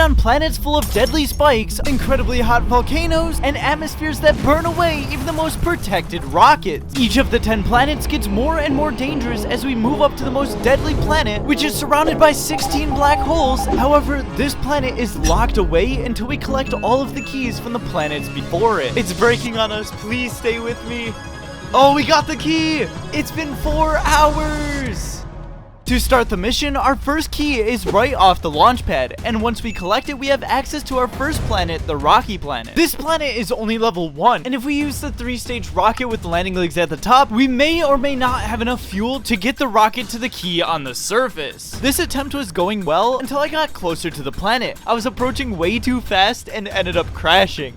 on planets full of deadly spikes, incredibly hot volcanoes, and atmospheres that burn away even the most protected rockets. Each of the 10 planets gets more and more dangerous as we move up to the most deadly planet, which is surrounded by 16 black holes. However, this planet is locked away until we collect all of the keys from the planets before it. It's breaking on us. Please stay with me. Oh, we got the key! It's been 4 hours! To start the mission, our first key is right off the launch pad, and once we collect it, we have access to our first planet, the Rocky Planet. This planet is only level 1, and if we use the 3-stage rocket with landing legs at the top, we may or may not have enough fuel to get the rocket to the key on the surface. This attempt was going well until I got closer to the planet. I was approaching way too fast and ended up crashing.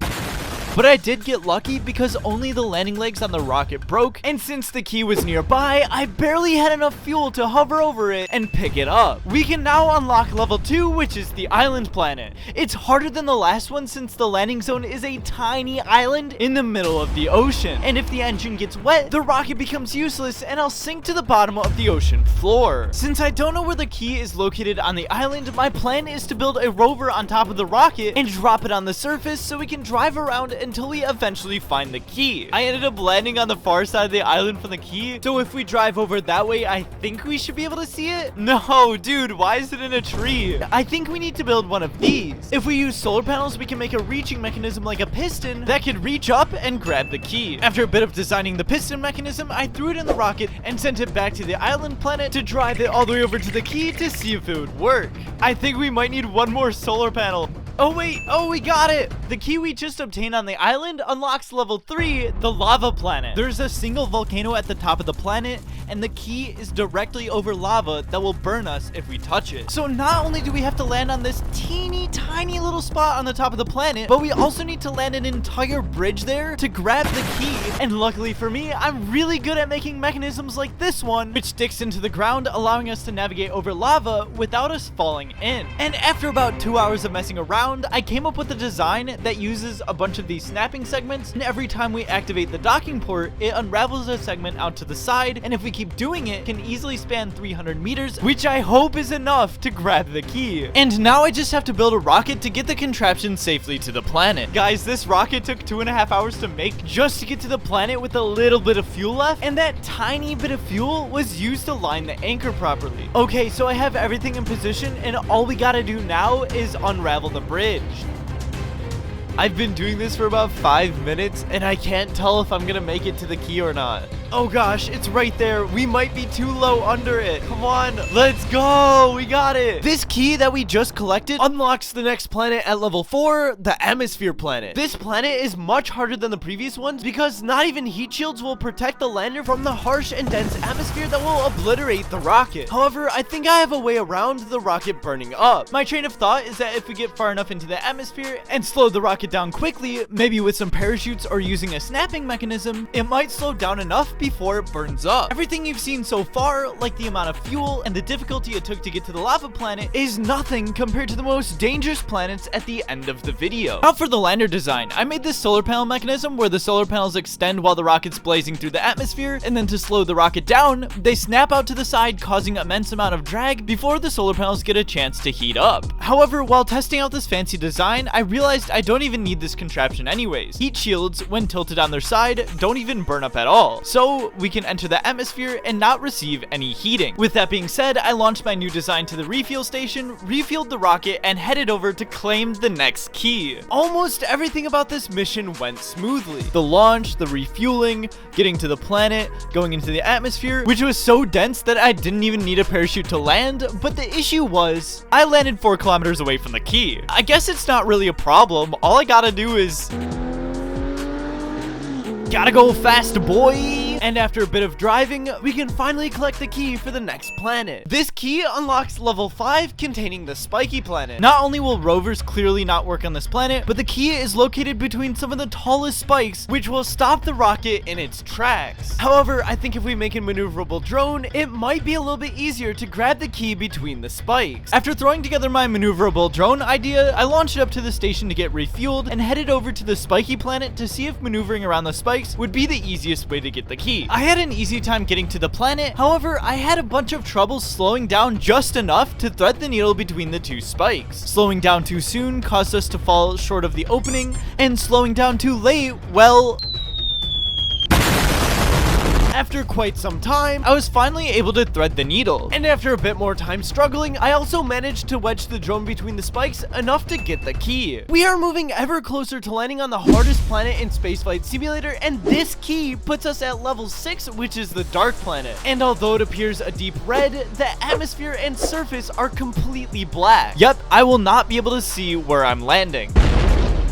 But I did get lucky because only the landing legs on the rocket broke, and since the key was nearby, I barely had enough fuel to hover over it and pick it up. We can now unlock level 2, which is the island planet. It's harder than the last one since the landing zone is a tiny island in the middle of the ocean, and if the engine gets wet, the rocket becomes useless and I'll sink to the bottom of the ocean floor. Since I don't know where the key is located on the island, my plan is to build a rover on top of the rocket and drop it on the surface so we can drive around until we eventually find the key. I ended up landing on the far side of the island from the key, so if we drive over that way, I think we should be able to see it. No, dude, why is it in a tree? I think we need to build one of these. If we use solar panels, we can make a reaching mechanism like a piston that could reach up and grab the key. After a bit of designing the piston mechanism, I threw it in the rocket and sent it back to the island planet to drive it all the way over to the key to see if it would work. I think we might need one more solar panel. Oh wait, oh we got it! The key we just obtained on the island unlocks level 3, the lava planet. There's a single volcano at the top of the planet, and the key is directly over lava that will burn us if we touch it. So not only do we have to land on this teeny tiny little spot on the top of the planet, but we also need to land an entire bridge there to grab the key. And luckily for me, I'm really good at making mechanisms like this one, which sticks into the ground, allowing us to navigate over lava without us falling in. And after about 2 hours of messing around, I came up with a design that uses a bunch of these snapping segments, and every time we activate the docking port, it unravels a segment out to the side, and if we keep doing it, can easily span 300 meters, which I hope is enough to grab the key. And now I just have to build a rocket to get the contraption safely to the planet. Guys, this rocket took 2.5 hours to make just to get to the planet with a little bit of fuel left, and that tiny bit of fuel was used to line the anchor properly. Okay, so I have everything in position, and all we gotta do now is unravel the bridge. I've been doing this for about 5 minutes, and I can't tell if I'm gonna make it to the key or not. Oh gosh, it's right there. We might be too low under it. Come on, let's go. We got it. This key that we just collected unlocks the next planet at level 4, the Atmosphere planet. This planet is much harder than the previous ones because not even heat shields will protect the lander from the harsh and dense atmosphere that will obliterate the rocket. However, I think I have a way around the rocket burning up. My train of thought is that if we get far enough into the atmosphere and slow the rocket down quickly, maybe with some parachutes or using a snapping mechanism, it might slow down enough before it burns up. Everything you've seen so far, like the amount of fuel and the difficulty it took to get to the lava planet, is nothing compared to the most dangerous planets at the end of the video. Now for the lander design, I made this solar panel mechanism where the solar panels extend while the rocket's blazing through the atmosphere, and then to slow the rocket down, they snap out to the side, causing immense amount of drag before the solar panels get a chance to heat up. However, while testing out this fancy design, I realized I don't even need this contraption anyways. Heat shields, when tilted on their side, don't even burn up at all. So we can enter the atmosphere and not receive any heating. With that being said, I launched my new design to the refuel station, refueled the rocket, and headed over to claim the next key. Almost everything about this mission went smoothly. The launch, the refueling, getting to the planet, going into the atmosphere, which was so dense that I didn't even need a parachute to land, but the issue was, I landed 4 kilometers away from the key. I guess it's not really a problem. All I gotta do is... gotta go fast, boy! And after a bit of driving, we can finally collect the key for the next planet. This key unlocks level 5 containing the Spiky planet. Not only will rovers clearly not work on this planet, but the key is located between some of the tallest spikes, which will stop the rocket in its tracks. However, I think if we make a maneuverable drone, it might be a little bit easier to grab the key between the spikes. After throwing together my maneuverable drone idea, I launched it up to the station to get refueled and headed over to the Spiky planet to see if maneuvering around the spikes would be the easiest way to get the key. key. I had an easy time getting to the planet, however, I had a bunch of trouble slowing down just enough to thread the needle between the two spikes. Slowing down too soon caused us to fall short of the opening, and slowing down too late, well, after quite some time, I was finally able to thread the needle, and after a bit more time struggling, I also managed to wedge the drone between the spikes enough to get the key. We are moving ever closer to landing on the hardest planet in Spaceflight Simulator, and this key puts us at level 6, which is the dark planet. And although it appears a deep red, the atmosphere and surface are completely black. Yep, I will not be able to see where I'm landing.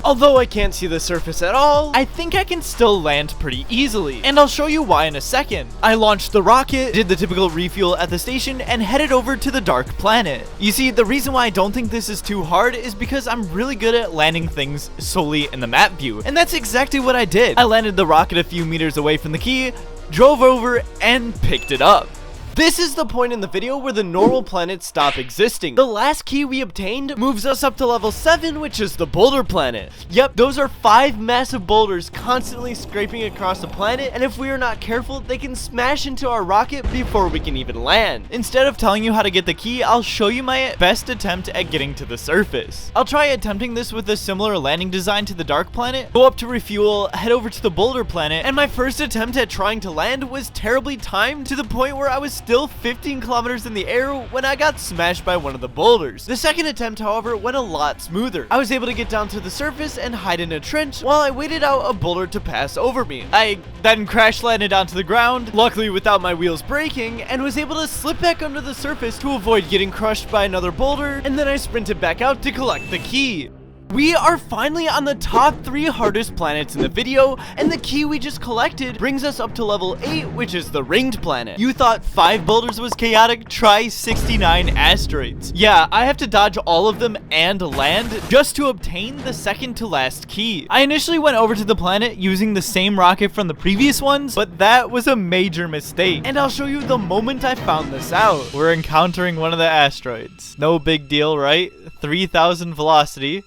Although I can't see the surface at all, I think I can still land pretty easily, and I'll show you why in a second. I launched the rocket, did the typical refuel at the station, and headed over to the dark planet. You see, the reason why I don't think this is too hard is because I'm really good at landing things solely in the map view, and that's exactly what I did. I landed the rocket a few meters away from the key, drove over, and picked it up. This is the point in the video where the normal planets stop existing. The last key we obtained moves us up to level 7, which is the Boulder planet. Yep, those are 5 massive boulders constantly scraping across the planet, and if we are not careful, they can smash into our rocket before we can even land. Instead of telling you how to get the key, I'll show you my best attempt at getting to the surface. I'll try attempting this with a similar landing design to the dark planet, go up to refuel, head over to the Boulder planet, and my first attempt at trying to land was terribly timed to the point where I was still 15 kilometers in the air when I got smashed by one of the boulders. The second attempt, however, went a lot smoother. I was able to get down to the surface and hide in a trench while I waited out a boulder to pass over me. I then crash landed onto the ground, luckily without my wheels braking, and was able to slip back under the surface to avoid getting crushed by another boulder, and then I sprinted back out to collect the key. We are finally on the top 3 hardest planets in the video, and the key we just collected brings us up to level 8, which is the ringed planet. You thought 5 boulders was chaotic? Try 69 asteroids. Yeah, I have to dodge all of them and land just to obtain the second to last key. I initially went over to the planet using the same rocket from the previous ones, but that was a major mistake, and I'll show you the moment I found this out. We're encountering one of the asteroids. No big deal, right? 3,000 velocity.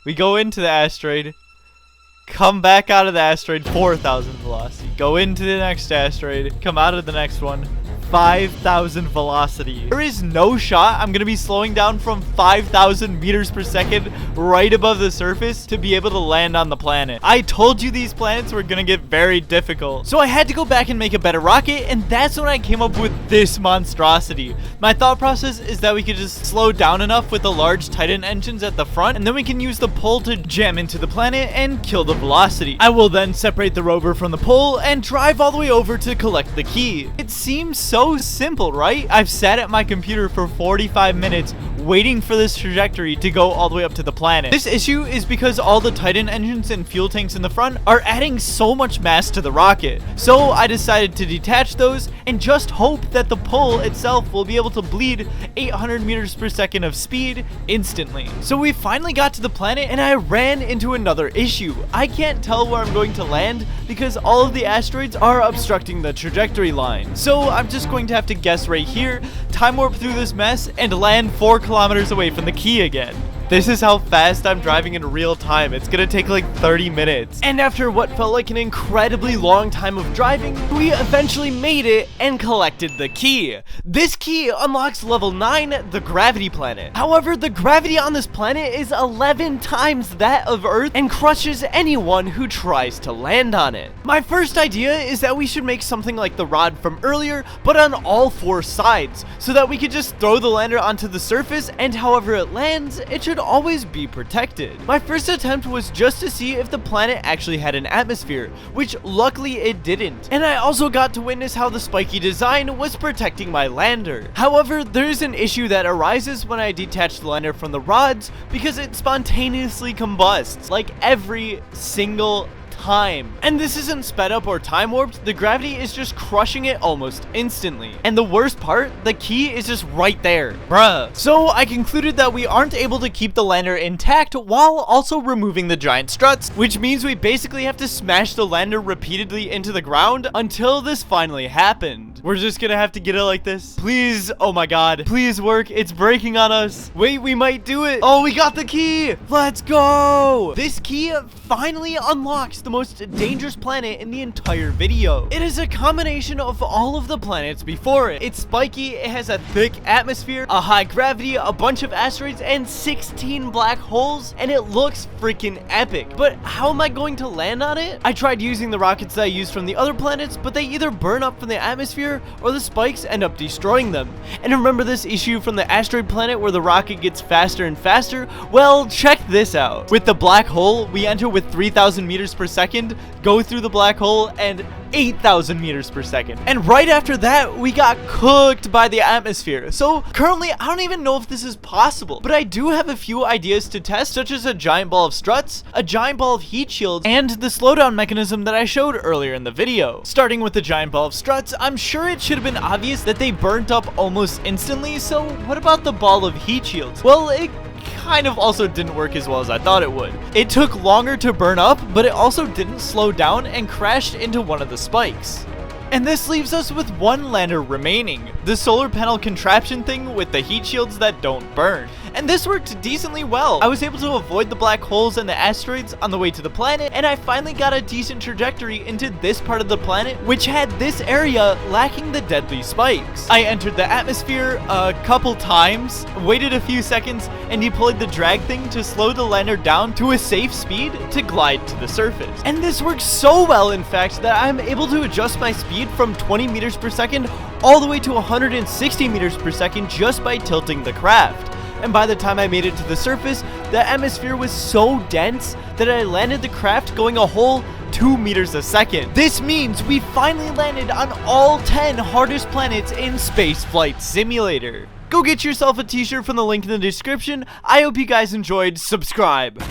We go into the asteroid, come back out of the asteroid, 4,000 velocity. Go into the next asteroid, come out of the next one, 5,000 velocity. There is no shot I'm gonna be slowing down from 5,000 meters per second right above the surface to be able to land on the planet. I told you these planets were gonna get very difficult. So I had to go back and make a better rocket, and that's when I came up with this monstrosity. My thought process is that we could just slow down enough with the large Titan engines at the front, and then we can use the pole to jam into the planet and kill the velocity. I will then separate the rover from the pole and drive all the way over to collect the key. It seems so simple, right? I've sat at my computer for 45 minutes waiting for this trajectory to go all the way up to the planet. This issue is because all the Titan engines and fuel tanks in the front are adding so much mass to the rocket. So I decided to detach those and just hope that the pole itself will be able to bleed 800 meters per second of speed instantly. So we finally got to the planet, and I ran into another issue. I can't tell where I'm going to land because all of the asteroids are obstructing the trajectory line. So I'm just going to have to guess right here, time warp through this mess, and land 4 kilometers away from the key again. This is how fast I'm driving in real time. It's gonna take like 30 minutes. And after what felt like an incredibly long time of driving, we eventually made it and collected the key. This key unlocks level 9, the gravity planet. However, the gravity on this planet is 11 times that of Earth and crushes anyone who tries to land on it. My first idea is that we should make something like the rod from earlier, but on all 4 sides, so that we could just throw the lander onto the surface, and however it lands, it should always be protected. My first attempt was just to see if the planet actually had an atmosphere, which luckily it didn't. And I also got to witness how the Spiky design was protecting my lander. However, there is an issue that arises when I detach the lander from the rods because it spontaneously combusts, like every single time. And this isn't sped up or time warped, the gravity is just crushing it almost instantly. And the worst part, the key is just right there. Bruh. So I concluded that we aren't able to keep the lander intact while also removing the giant struts, which means we basically have to smash the lander repeatedly into the ground until this finally happened. We're just gonna have to get it like this. Please, oh my god. Please work. It's breaking on us. Wait, we might do it. Oh, we got the key. Let's go. This key finally unlocks the most dangerous planet in the entire video. It is a combination of all of the planets before it. It's spiky, it has a thick atmosphere, a high gravity, a bunch of asteroids, and 16 black holes, and it looks freaking epic. But how am I going to land on it? I tried using the rockets that I used from the other planets, but they either burn up from the atmosphere or the spikes end up destroying them. And remember this issue from the asteroid planet where the rocket gets faster and faster? Well, check this out. With the black hole, we enter with 3,000 meters per second, go through the black hole, and 8,000 meters per second. And right after that, we got cooked by the atmosphere. So currently, I don't even know if this is possible, but I do have a few ideas to test, such as a giant ball of struts, a giant ball of heat shields, and the slowdown mechanism that I showed earlier in the video. Starting with the giant ball of struts, I'm sure it should have been obvious that they burnt up almost instantly, so what about the ball of heat shields? Well, it kind of also didn't work as well as I thought it would. It took longer to burn up, but it also didn't slow down and crashed into one of the spikes. And this leaves us with one lander remaining, the solar panel contraption thing with the heat shields that don't burn. And this worked decently well. I was able to avoid the black holes and the asteroids on the way to the planet, and I finally got a decent trajectory into this part of the planet, which had this area lacking the deadly spikes. I entered the atmosphere a couple times, waited a few seconds, and deployed the drag thing to slow the lander down to a safe speed to glide to the surface. And this works so well, in fact, that I'm able to adjust my speed from 20 meters per second all the way to 160 meters per second just by tilting the craft. And by the time I made it to the surface, the atmosphere was so dense that I landed the craft going a whole 2 meters a second. This means we finally landed on all 10 hardest planets in Spaceflight Simulator. Go get yourself a t-shirt from the link in the description. I hope you guys enjoyed. Subscribe.